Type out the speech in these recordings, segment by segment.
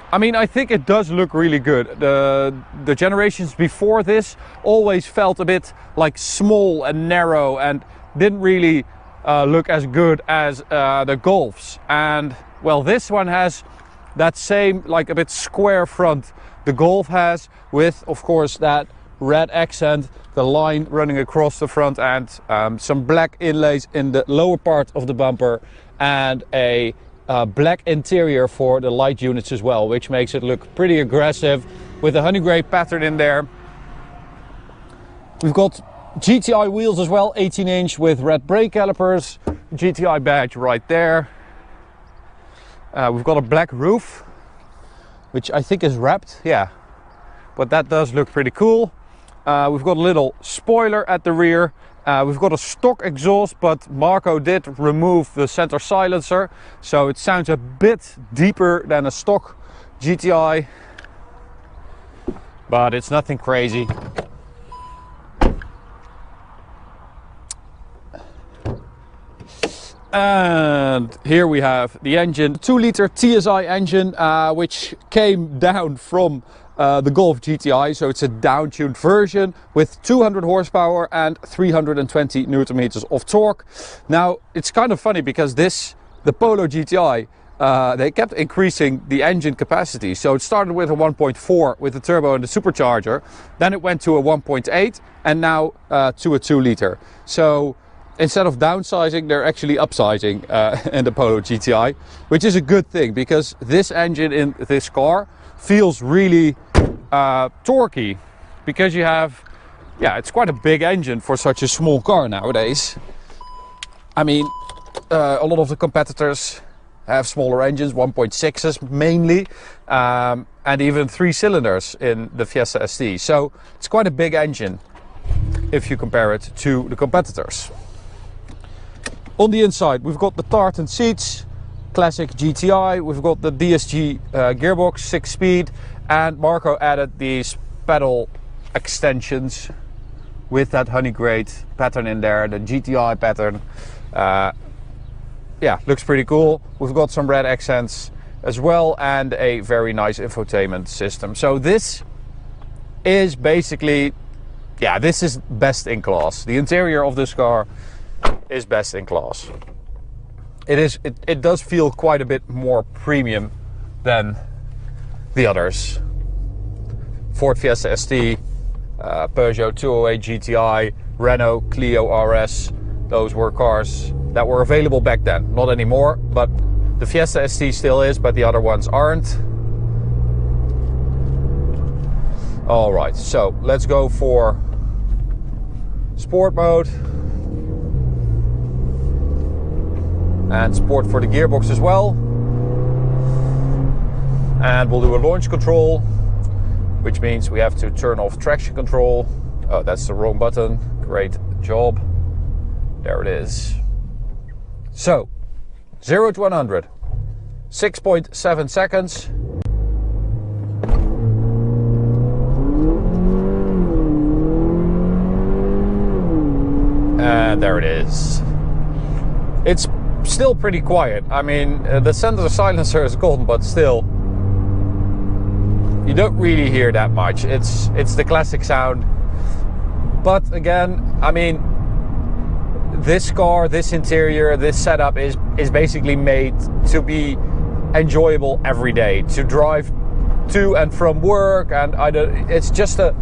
I mean, I think it does look really good. The generations before this always felt a bit like small and narrow and didn't really look as good as the Golfs. And well, this one has that same like a bit square front the Golf has, with of course that red accent, the line running across the front, and some black inlays in the lower part of the bumper, and a black interior for the light units as well, which makes it look pretty aggressive with a honey gray pattern in there. We've got GTI wheels as well, 18-inch with red brake calipers, GTI badge right there. We've got a black roof, which I think is wrapped, yeah, but that does look pretty cool. We've got a little spoiler at the rear. We've got a stock exhaust, but Marco did remove the center silencer, so it sounds a bit deeper than a stock GTI, but it's nothing crazy. And here we have the engine, 2.0 TSI engine, which came down from the Golf GTI, so it's a down-tuned version with 200 horsepower and 320 newton meters of torque. Now it's kind of funny because the Polo GTI, they kept increasing the engine capacity. So it started with a 1.4 with the turbo and the supercharger, then it went to a 1.8, and now to a 2-liter. So instead of downsizing, they're actually upsizing in the Polo GTI, which is a good thing because this engine in this car feels really torquey, because you have, yeah, it's quite a big engine for such a small car nowadays. I mean, a lot of the competitors have smaller engines, 1.6s mainly, and even 3 cylinders in the Fiesta ST. So it's quite a big engine if you compare it to the competitors. On the inside, we've got the tartan seats, classic GTI. We've got the DSG gearbox, 6-speed, and Marco added these pedal extensions with that honey gray pattern in there, the GTI pattern. Yeah, looks pretty cool. We've got some red accents as well, and a very nice infotainment system. So this is basically, yeah, this is best in class. The interior of this car is best in class. It does feel quite a bit more premium than the others. Ford Fiesta ST, Peugeot 208 GTI, Renault Clio RS, those were cars that were available back then. Not anymore, but the Fiesta ST still is, but the other ones aren't. Alright, so let's go for sport mode. And sport for the gearbox as well. And we'll do a launch control, which means we have to turn off traction control. Oh, that's the wrong button. Great job. There it is. So, 0 to 100, 6.7 seconds. And there it is. It's still pretty quiet. I mean, the center silencer is gone, but still, you don't really hear that much. It's the classic sound. But again, I mean, this car, this interior, this setup is basically made to be enjoyable every day, to drive to and from work, and it's just a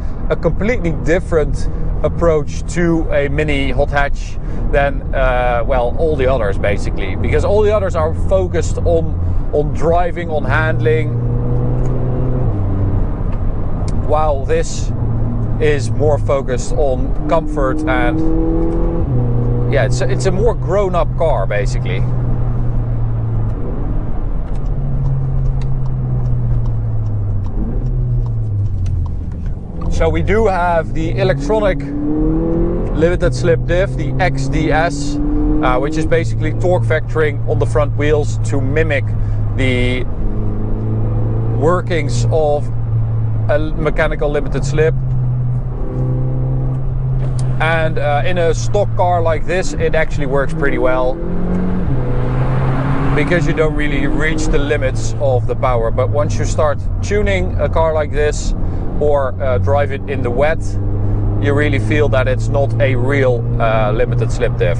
completely different approach to a mini hot hatch than well, all the others basically, because all the others are focused on driving, on handling, while this is more focused on comfort, and yeah, it's a more grown-up car basically. So we do have the electronic limited slip diff, the XDS, which is basically torque vectoring on the front wheels to mimic the workings of a mechanical limited slip. And in a stock car like this, it actually works pretty well. because you don't really reach the limits of the power. But once you start tuning a car like this or drive it in the wet, you really feel that it's not a real limited slip diff.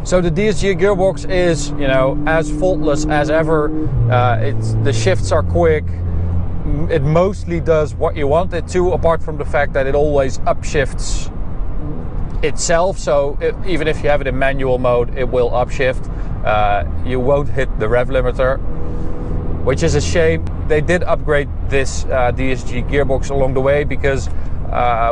So the DSG gearbox is, you know, as faultless as ever. The shifts are quick. It mostly does what you want it to, apart from the fact that it always upshifts itself. So even if you have it in manual mode, it will upshift. You won't hit the rev limiter, which is a shame. They did upgrade this DSG gearbox along the way, because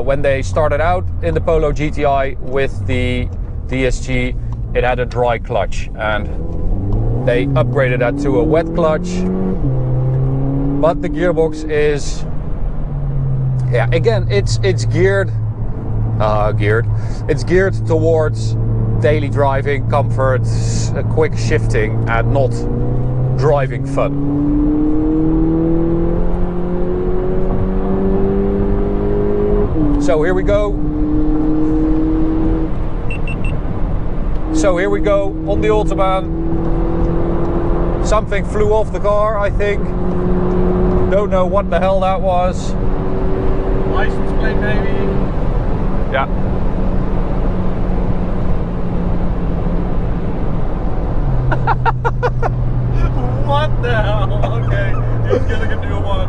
when they started out in the Polo GTI with the DSG, it had a dry clutch, and they upgraded that to a wet clutch. But the gearbox is, yeah, again, it's geared. It's geared towards daily driving, comfort, quick shifting, and not driving fun. So here we go. On the Autobahn. Something flew off the car, I think. Don't know what the hell that was. License plate, maybe. Yeah. What the hell? Okay, he's getting a new one.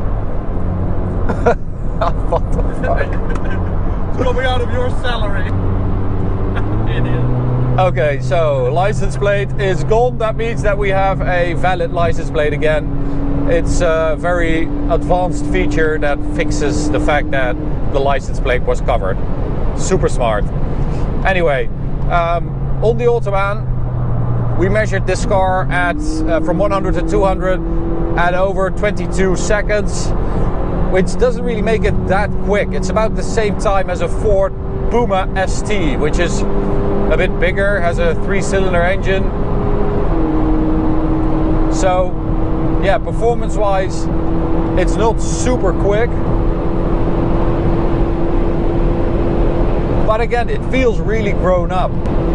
What the fuck? It's coming out of your salary. Idiot. Okay, so license plate is gone. That means that we have a valid license plate again. It's a very advanced feature that fixes the fact that the license plate was covered. Super smart. Anyway, on the Autobahn, we measured this car at from 100 to 200 at over 22 seconds, which doesn't really make it that quick. It's about the same time as a Ford Puma ST, which is a bit bigger, has a 3-cylinder engine. So yeah, performance wise, it's not super quick, but again, it feels really grown up.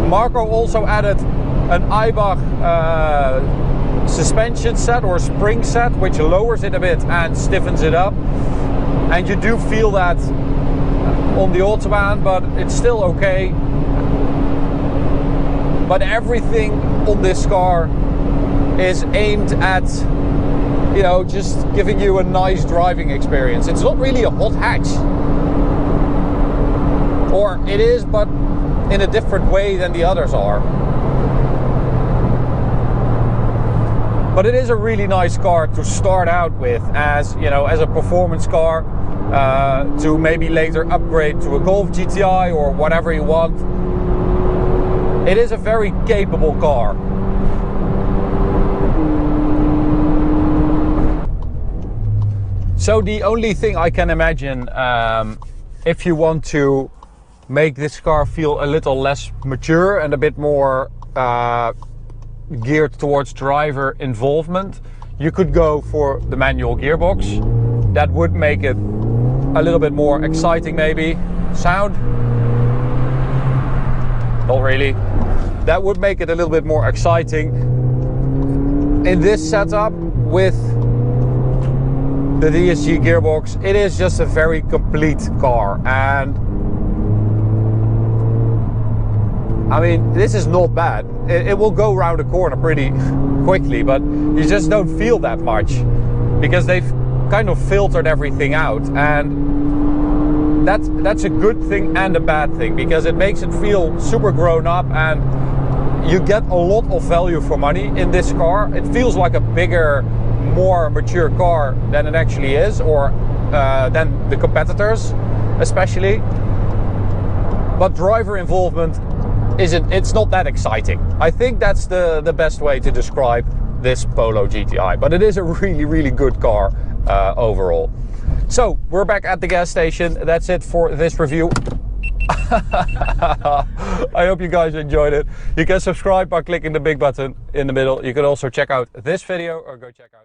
Marco also added an Eibach suspension set or spring set, which lowers it a bit and stiffens it up, and you do feel that on the Autobahn, but it's still okay. But everything on this car is aimed at, you know, just giving you a nice driving experience. It's not really a hot hatch. Or it is, but in a different way than the others are. But it is a really nice car to start out with, as, you know, as a performance car, to maybe later upgrade to a Golf GTI or whatever you want. It is a very capable car. So the only thing I can imagine, if you want to make this car feel a little less mature and a bit more geared towards driver involvement, you could go for the manual gearbox. That would make it a little bit more exciting, maybe. Sound? Not really. That would make it a little bit more exciting. In this setup with the DSG gearbox, it is just a very complete car, and I mean, this is not bad. It will go around the corner pretty quickly, but you just don't feel that much because they've kind of filtered everything out, and that's a good thing and a bad thing, because it makes it feel super grown up and you get a lot of value for money in this car. It feels like a bigger, more mature car than it actually is, or than the competitors especially. But driver involvement it's not that exciting. I think that's the best way to describe this Polo GTI, but it is a really good car overall. So we're back at the gas station. That's it for this review. I hope you guys enjoyed it. You can subscribe by clicking the big button in the middle. You can also check out this video or go check out